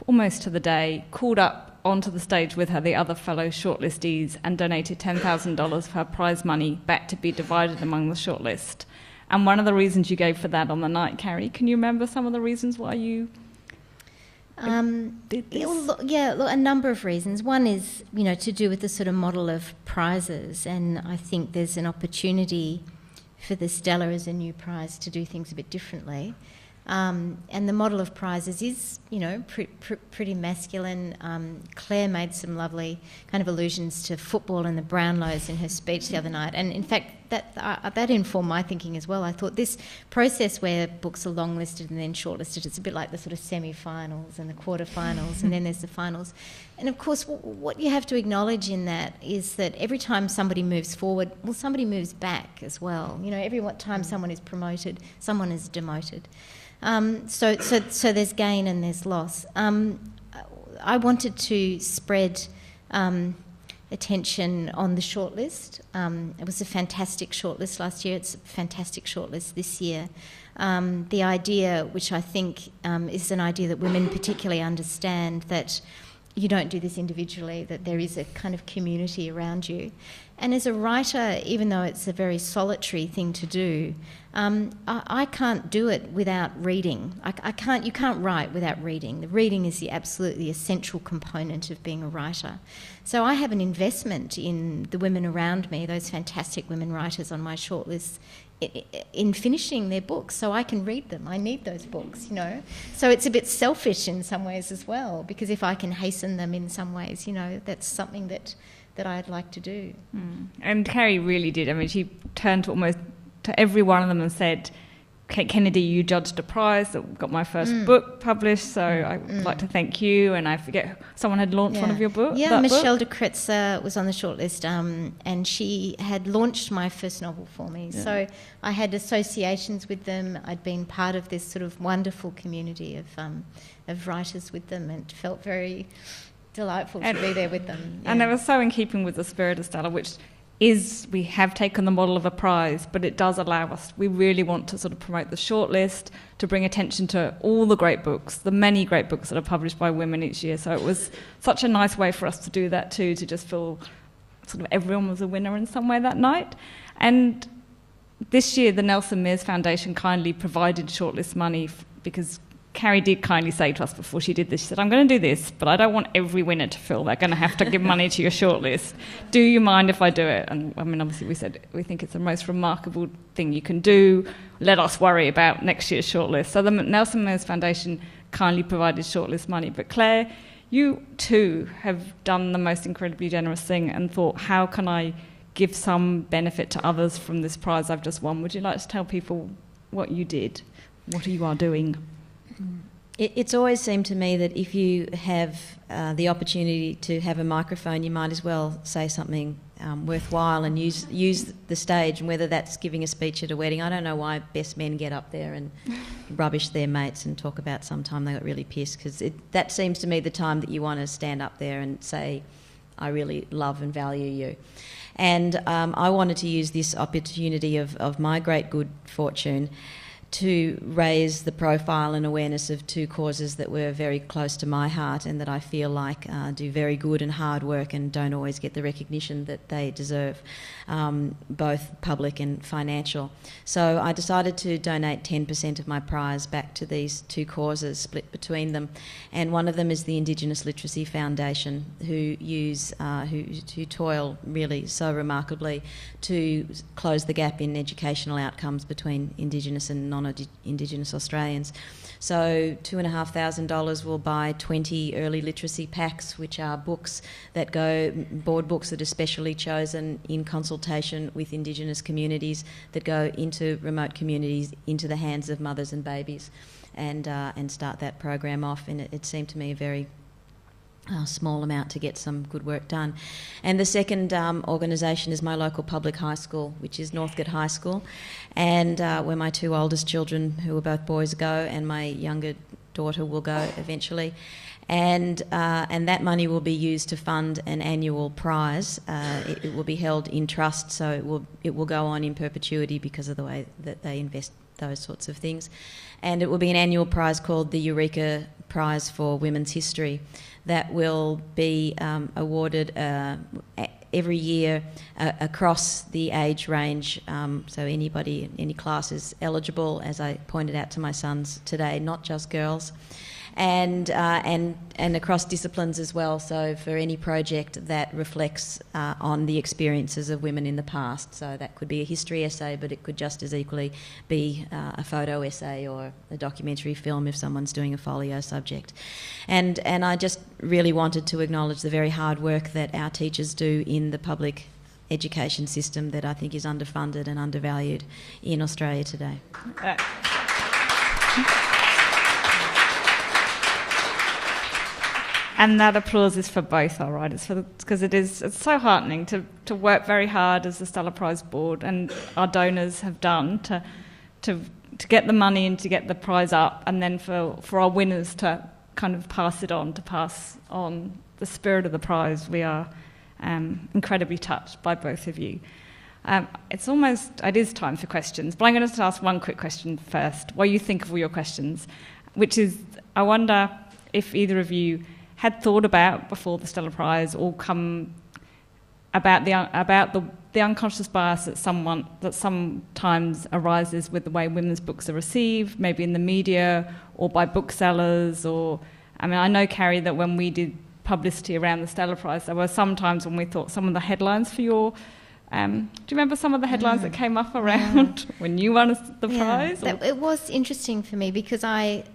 almost to the day, called up onto the stage with her the other fellow shortlistees and donated $10,000 of her prize money back to be divided among the shortlist. And one of the reasons you gave for that on the night, Carrie, can you remember some of the reasons why you did this? A number of reasons. One is, to do with the sort of model of prizes, and I think there's an opportunity for the Stella as a new prize to do things a bit differently. And the model of prizes is, pretty masculine. Claire made some lovely kind of allusions to football and the Brownlows in her speech the other night. And in fact, that informed my thinking as well. I thought this process where books are longlisted and then shortlisted, it's a bit like the sort of semi-finals and the quarterfinals and then there's the finals. And of course, what you have to acknowledge in that is that every time somebody moves forward, somebody moves back as well. Every time someone is promoted, someone is demoted. So there's gain and there's loss. I wanted to spread attention on the shortlist. It was a fantastic shortlist last year. It's a fantastic shortlist this year. The idea, which I think is an idea that women particularly understand, that you don't do this individually, that there is a kind of community around you. And as a writer, even though it's a very solitary thing to do, I can't do it without reading. You can't write without reading. The reading is the absolutely essential component of being a writer. So I have an investment in the women around me, those fantastic women writers on my shortlist, in finishing their books so I can read them. I need those books, you know. So it's a bit selfish in some ways as well, because if I can hasten them in some ways, you know, that's something that I'd like to do. And Carrie really did. I mean, she turned to almost to every one of them and said, Kennedy, you judged a prize that got my first book published, so I'd like to thank you. And I forget, someone had launched one of your books? Yeah, Michelle de Kretzer was on the shortlist, and she had launched my first novel for me. Yeah. So I had associations with them. I'd been part of this sort of wonderful community of writers with them, and it felt very delightful to be there with them. Yeah. And they were so in keeping with the spirit of Stella, which is, we have taken the model of a prize, but it does allow us, we really want to sort of promote the shortlist, to bring attention to all the great books, the many great books that are published by women each year. So it was such a nice way for us to do that too, to just feel sort of everyone was a winner in some way that night. And this year, the Nelson Mears Foundation kindly provided shortlist money because Carrie did kindly say to us before she did this, she said, I'm going to do this, but I don't want every winner to feel they're going to have to give money to your shortlist. Do you mind if I do it? And I mean, obviously we said we think it's the most remarkable thing you can do. Let us worry about next year's shortlist. So the Nelson Mears Foundation kindly provided shortlist money. But Claire, you too have done the most incredibly generous thing and thought, how can I give some benefit to others from this prize I've just won? Would you like to tell people what you did, what you are doing? It's always seemed to me that if you have the opportunity to have a microphone, you might as well say something worthwhile and use the stage, and whether that's giving a speech at a wedding. I don't know why best men get up there and rubbish their mates and talk about sometime they got really pissed, because that seems to me the time that you want to stand up there and say, I really love and value you. And I wanted to use this opportunity of my great good fortune to raise the profile and awareness of two causes that were very close to my heart and that I feel like do very good and hard work and don't always get the recognition that they deserve, both public and financial. So I decided to donate 10% of my prize back to these two causes, split between them. And one of them is the Indigenous Literacy Foundation, who toil really so remarkably to close the gap in educational outcomes between Indigenous and non-Indigenous Australians. So $2,500 will buy 20 early literacy packs, which are books that board books that are specially chosen in consultation with Indigenous communities, that go into remote communities, into the hands of mothers and babies, and start that program off. And it seemed to me a very small amount to get some good work done. And the second organisation is my local public high school, which is Northcote High School, and where my two oldest children, who are both boys, go, and my younger daughter will go eventually. And that money will be used to fund an annual prize. It will be held in trust, so it will go on in perpetuity because of the way that they invest those sorts of things. And it will be an annual prize called the Eureka Prize for Women's History that will be awarded every year across the age range. So anybody, any class is eligible, as I pointed out to my sons today, not just girls. And across disciplines as well, so for any project that reflects on the experiences of women in the past. So that could be a history essay, but it could just as equally be a photo essay or a documentary film if someone's doing a folio subject. And I just really wanted to acknowledge the very hard work that our teachers do in the public education system that I think is underfunded and undervalued in Australia today. And that applause is for both our writers, because it's so heartening to work very hard as the Stella Prize board and our donors have done to get the money and to get the prize up, and then for our winners to kind of pass it on, to pass on the spirit of the prize. We are incredibly touched by both of you. It is time for questions, but I'm going to ask one quick question first, while you think of all your questions, which is, I wonder if either of you had thought about, before the Stella Prize, or come about the unconscious bias that sometimes arises with the way women's books are received, maybe in the media or by booksellers, I know, Carrie, that when we did publicity around the Stella Prize, there were some times when we thought some of the headlines for your... do you remember some of the headlines that came up around when you won the prize? It was interesting for me because I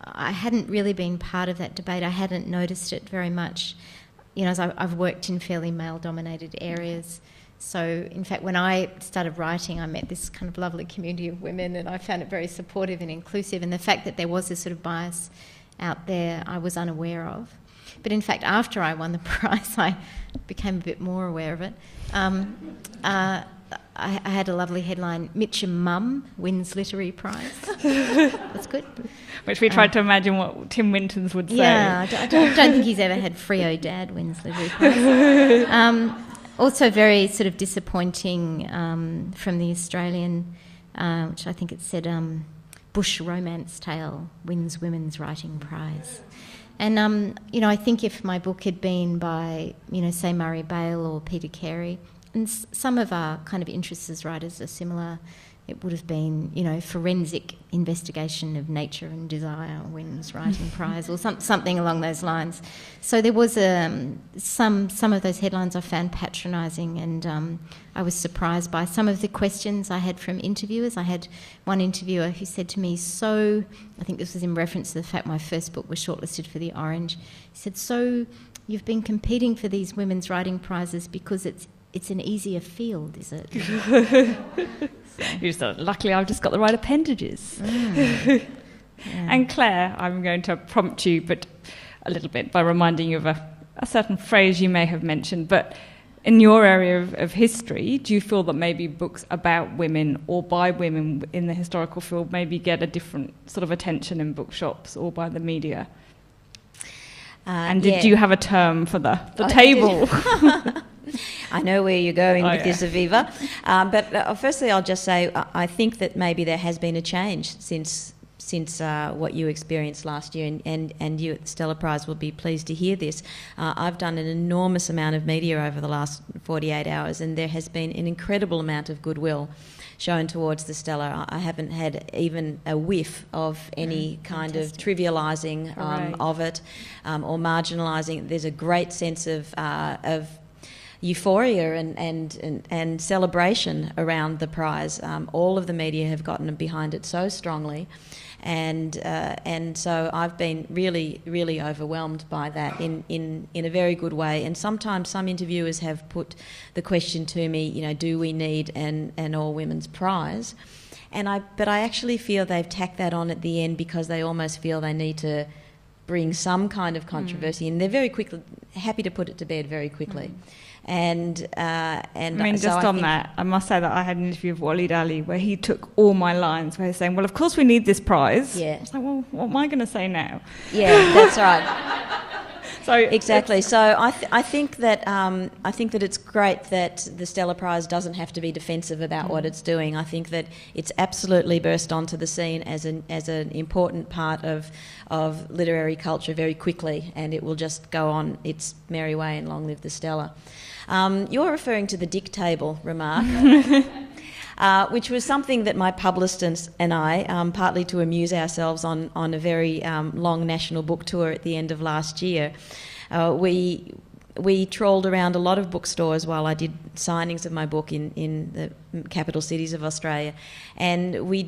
hadn't really been part of that debate. I hadn't noticed it very much. As I've worked in fairly male-dominated areas. So, in fact, when I started writing, I met this kind of lovely community of women, and I found it very supportive and inclusive. And the fact that there was this sort of bias out there, I was unaware of. But in fact, after I won the prize, I became a bit more aware of it. I had a lovely headline, Mitchum Mum wins literary prize. That's good. Which we tried to imagine what Tim Winton's would say. Yeah, I don't think he's ever had Freo Dad wins literary prize. Also very sort of disappointing from the Australian, which I think it said, Bush Romance Tale wins Women's Writing Prize. And, I think if my book had been by, say Murray Bale or Peter Carey, and some of our kind of interests as writers are similar, it would have been, forensic investigation of nature and desire wins writing prize, or something along those lines. So there was some of those headlines I found patronising, and I was surprised by some of the questions I had from interviewers. I had one interviewer who said to me, I think this was in reference to the fact my first book was shortlisted for the Orange. He said, "So you've been competing for these women's writing prizes because it's an easier field, is it?" You just thought, luckily I've just got the right appendages. Yeah. And Claire, I'm going to prompt you but a little bit by reminding you of a certain phrase you may have mentioned, but in your area of history, do you feel that maybe books about women or by women in the historical field maybe get a different sort of attention in bookshops or by the media? And did you have a term for the table? I know where you're going with this, Aviva. But firstly, I'll just say I think that maybe there has been a change since what you experienced last year, and you at the Stella Prize will be pleased to hear this. I've done an enormous amount of media over the last 48 hours, and there has been an incredible amount of goodwill shown towards the Stella. I haven't had even a whiff of any kind of trivialising of it or marginalising. There's a great sense of euphoria and celebration around the prize. All of the media have gotten behind it so strongly, and so I've been really, really overwhelmed by that in a very good way. And sometimes some interviewers have put the question to me, do we need an all-women's prize? But I actually feel they've tacked that on at the end because they almost feel they need to bring some kind of controversy, and they're very happy to put it to bed very quickly. And just on that, I must say that I had an interview with Waleed Ali where he took all my lines where he's saying, well, of course we need this prize. Yeah. I was like, well, what am I going to say now? Yeah, that's right. So exactly. So I think that it's great that the Stella Prize doesn't have to be defensive about what it's doing. I think that it's absolutely burst onto the scene as an important part of literary culture very quickly, and it will just go on its merry way, and long live the Stella. You're referring to the Dick table remark, which was something that my publicist and I, partly to amuse ourselves on a very long national book tour at the end of last year, we trawled around a lot of bookstores while I did signings of my book in the capital cities of Australia, and we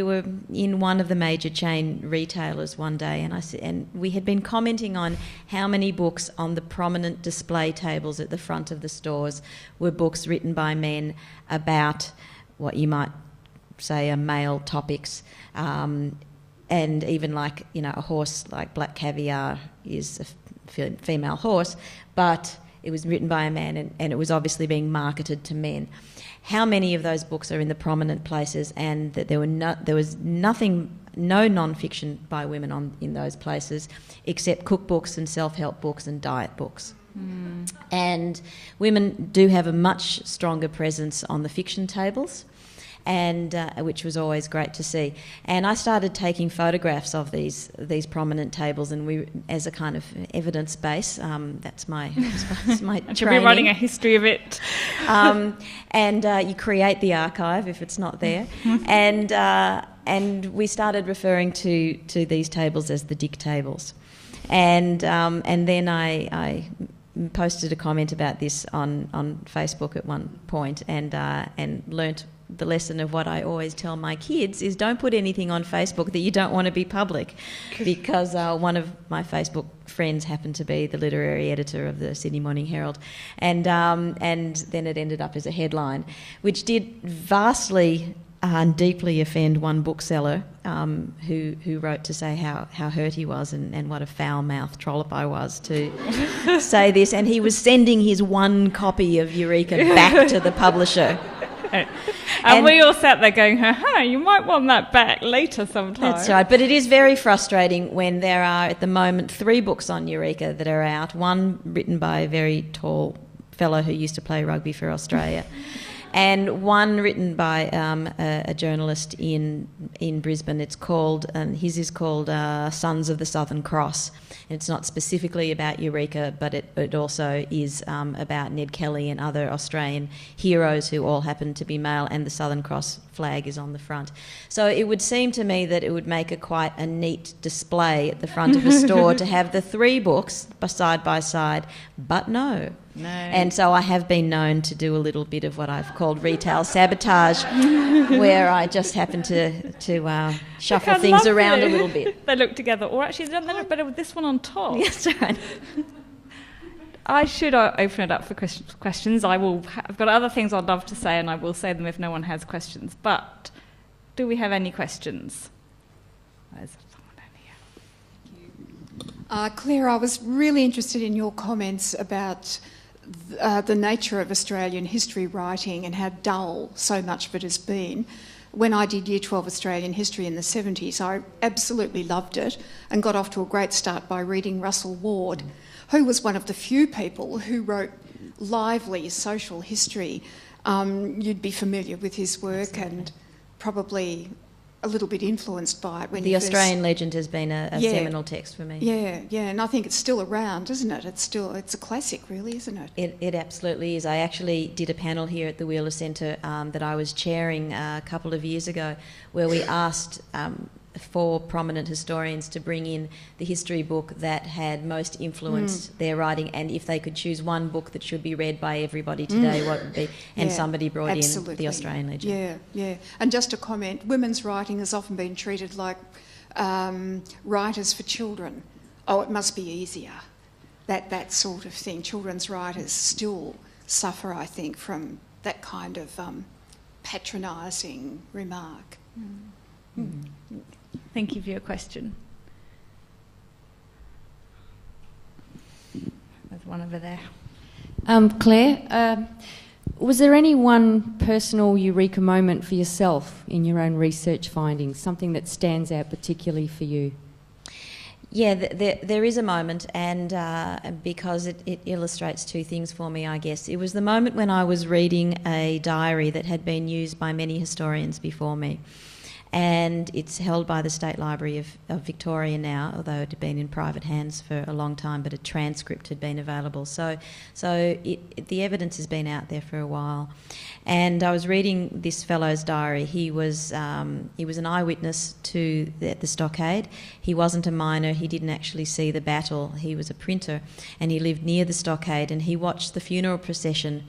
were in one of the major chain retailers one day, and we had been commenting on how many books on the prominent display tables at the front of the stores were books written by men about what you might say are male topics, and even a horse like Black Caviar is a female horse, but It was written by a man, and it was obviously being marketed to men. How many of those books are in the prominent places, and that there was nothing, no non-fiction by women in those places, except cookbooks and self-help books and diet books. And women do have a much stronger presence on the fiction tables, and which was always great to see. And I started taking photographs of these prominent tables, and we, as a kind of evidence base, that's my Should training. be writing a history of it. And you create the archive if it's not there, and we started referring to these tables as the Dick tables, and then I posted a comment about this on Facebook at one point, and learnt the lesson of what I always tell my kids is don't put anything on Facebook that you don't want to be public, because one of my Facebook friends happened to be the literary editor of the Sydney Morning Herald, and then it ended up as a headline, which did vastly deeply offend one bookseller who wrote to say how hurt he was and what a foul-mouthed trollop I was to say this, and he was sending his one copy of Eureka back to the publisher. And we all sat there going, you might want that back later sometime. That's right, but it is very frustrating when there are at the moment 3 books on Eureka that are out, one written by a very tall fellow who used to play rugby for Australia, and one written by a journalist in Brisbane. It's called, his is called Sons of the Southern Cross. And it's not specifically about Eureka, but it also is about Ned Kelly and other Australian heroes who all happen to be male, and the Southern Cross flag is on the front. So it would seem to me that it would make quite a neat display at the front of a store to have the 3 books side by side, but no. And so I have been known to do a little bit of what I've called retail sabotage, where I just happen to shuffle things around a little bit. They look together, or actually they look better with this one on top. Yes, right. I should open it up for questions. I've got other things I'd love to say, and I will say them if no one has questions. But do we have any questions? There's someone down here. Claire, I was really interested in your comments about the nature of Australian history writing and how dull so much of it has been. When I did Year 12 Australian history in the 70s, I absolutely loved it and got off to a great start by reading Russell Ward, who was one of the few people who wrote lively social history. You'd be familiar with his work. Absolutely. And probably a little bit influenced by it. The Australian Legend has been a seminal text for me. Yeah, and I think it's still around, isn't it? It's a classic, really, isn't it? It absolutely is. I actually did a panel here at the Wheeler Centre that I was chairing a couple of years ago, where we asked 4 prominent historians to bring in the history book that had most influenced their writing, and if they could choose one book that should be read by everybody today, what would be? And somebody brought in the Australian Legend. Yeah. And just a comment, women's writing has often been treated like writers for children. Oh, it must be easier. That sort of thing. Children's writers still suffer, I think, from that kind of patronising remark. Thank you for your question. There's one over there. Claire, was there any one personal Eureka moment for yourself in your own research findings, something that stands out particularly for you? Yeah, there is a moment, and because it illustrates 2 things for me, I guess. It was the moment when I was reading a diary that had been used by many historians before me. And it's held by the State Library of Victoria now, although it had been in private hands for a long time, but a transcript had been available. So the evidence has been out there for a while. And I was reading this fellow's diary. He was an eyewitness to the stockade. He wasn't a miner. He didn't actually see the battle. He was a printer, and he lived near the stockade, and he watched the funeral procession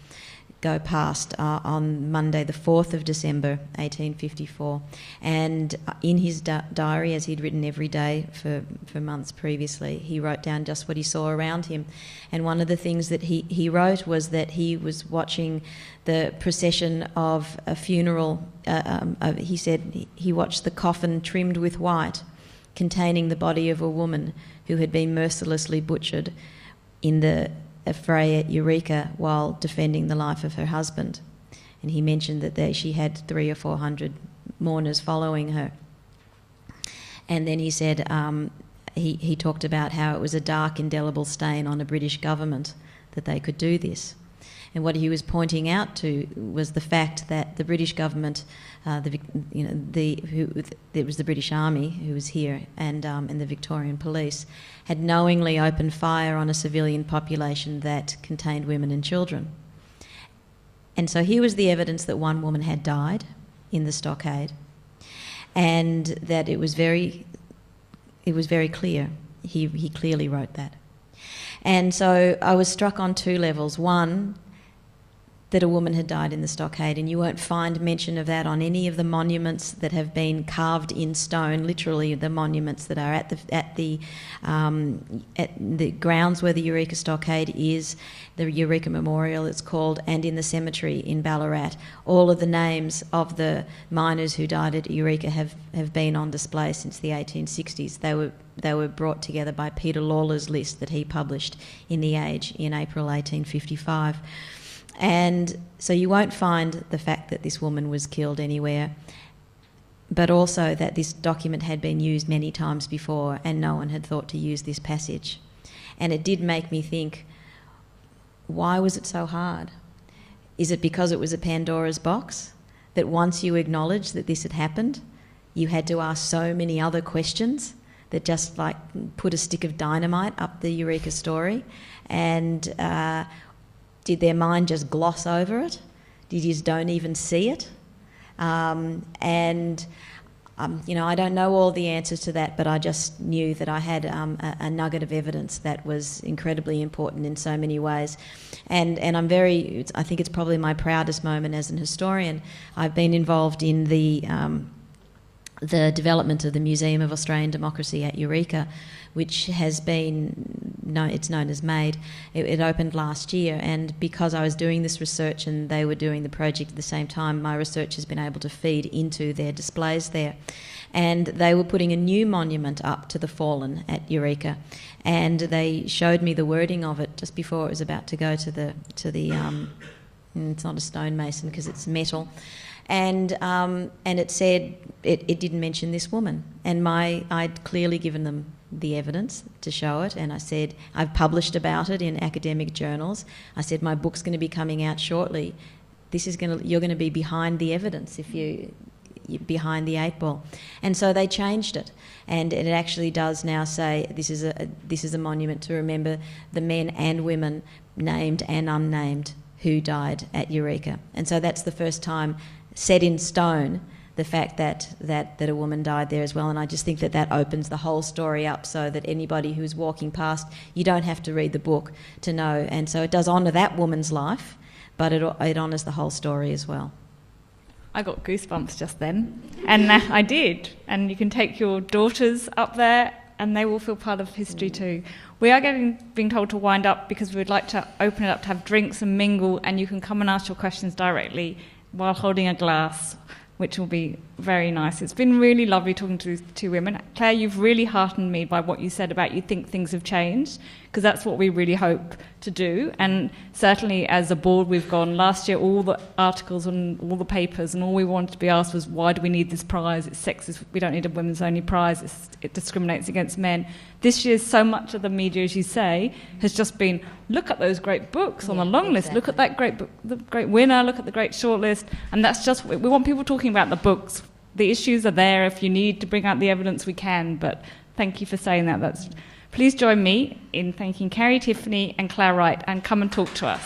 go past on Monday the 4th of December 1854, and in his diary, as he'd written every day for months previously, he wrote down just what he saw around him. And one of the things that he wrote was that he was watching the procession of a funeral. He said he watched the coffin trimmed with white containing the body of a woman who had been mercilessly butchered in the fray at Eureka while defending the life of her husband. And he mentioned that she had 300 or 400 mourners following her. And then he said, he talked about how it was a dark, indelible stain on a British government that they could do this. And what he was pointing out to was the fact that the British government, it was the British Army who was here, and the Victorian Police, had knowingly opened fire on a civilian population that contained women and children. And so here was the evidence that one woman had died in the stockade, and that it was very clear. He clearly wrote that. And so I was struck on two levels. One, that a woman had died in the stockade, and you won't find mention of that on any of the monuments that have been carved in stone, literally the monuments that are at the grounds where the Eureka stockade is, the Eureka Memorial it's called, and in the cemetery in Ballarat. All of the names of the miners who died at Eureka have been on display since the 1860s. They were brought together by Peter Lawler's list that he published in The Age in April 1855. And so you won't find the fact that this woman was killed anywhere, but also that this document had been used many times before and no one had thought to use this passage. And it did make me think, why was it so hard? Is it because it was a Pandora's box, that once you acknowledged that this had happened, you had to ask so many other questions that just like put a stick of dynamite up the Eureka story? And did their mind just gloss over it? Did you just don't even see it? I don't know all the answers to that, but I just knew that I had a nugget of evidence that was incredibly important in so many ways. And I think it's probably my proudest moment as an historian. I've been involved in the development of the Museum of Australian Democracy at Eureka, which has been, it's known as MADE. It opened last year, and because I was doing this research and they were doing the project at the same time, my research has been able to feed into their displays there. And they were putting a new monument up to the fallen at Eureka, and they showed me the wording of it just before it was about to go to the it's not a stonemason because it's metal. And it said it didn't mention this woman, and I'd clearly given them the evidence to show it, and I said I've published about it in academic journals. I said my book's going to be coming out shortly. You're going to be behind the evidence if you're behind the eight ball, and so they changed it, and it actually does now say this is a monument to remember the men and women, named and unnamed, who died at Eureka, and so that's the first time set in stone the fact that a woman died there as well. And I just think that opens the whole story up so that anybody who's walking past, you don't have to read the book to know. And so it does honour that woman's life, but it honours the whole story as well. I got goosebumps just then, and I did. And you can take your daughters up there and they will feel part of history too. We are being told to wind up because we'd like to open it up to have drinks and mingle, and you can come and ask your questions directly while holding a glass, which will be very nice. It's been really lovely talking to these two women. Claire, you've really heartened me by what you said about you think things have changed, because that's what we really hope to do. And certainly as a board, we've gone last year, all the articles and all the papers, and all we wanted to be asked was, why do we need this prize? It's sexist. We don't need a women's only prize. It discriminates against men. This year, so much of the media, as you say, has just been, look at those great books on the long list, look at that great book, the great winner, look at the great shortlist. And that's just, we want people talking about the books. The issues are there. If you need to bring out the evidence, we can. But thank you for saying that. Please join me in thanking Carrie, Tiffany and Clare Wright, and come and talk to us.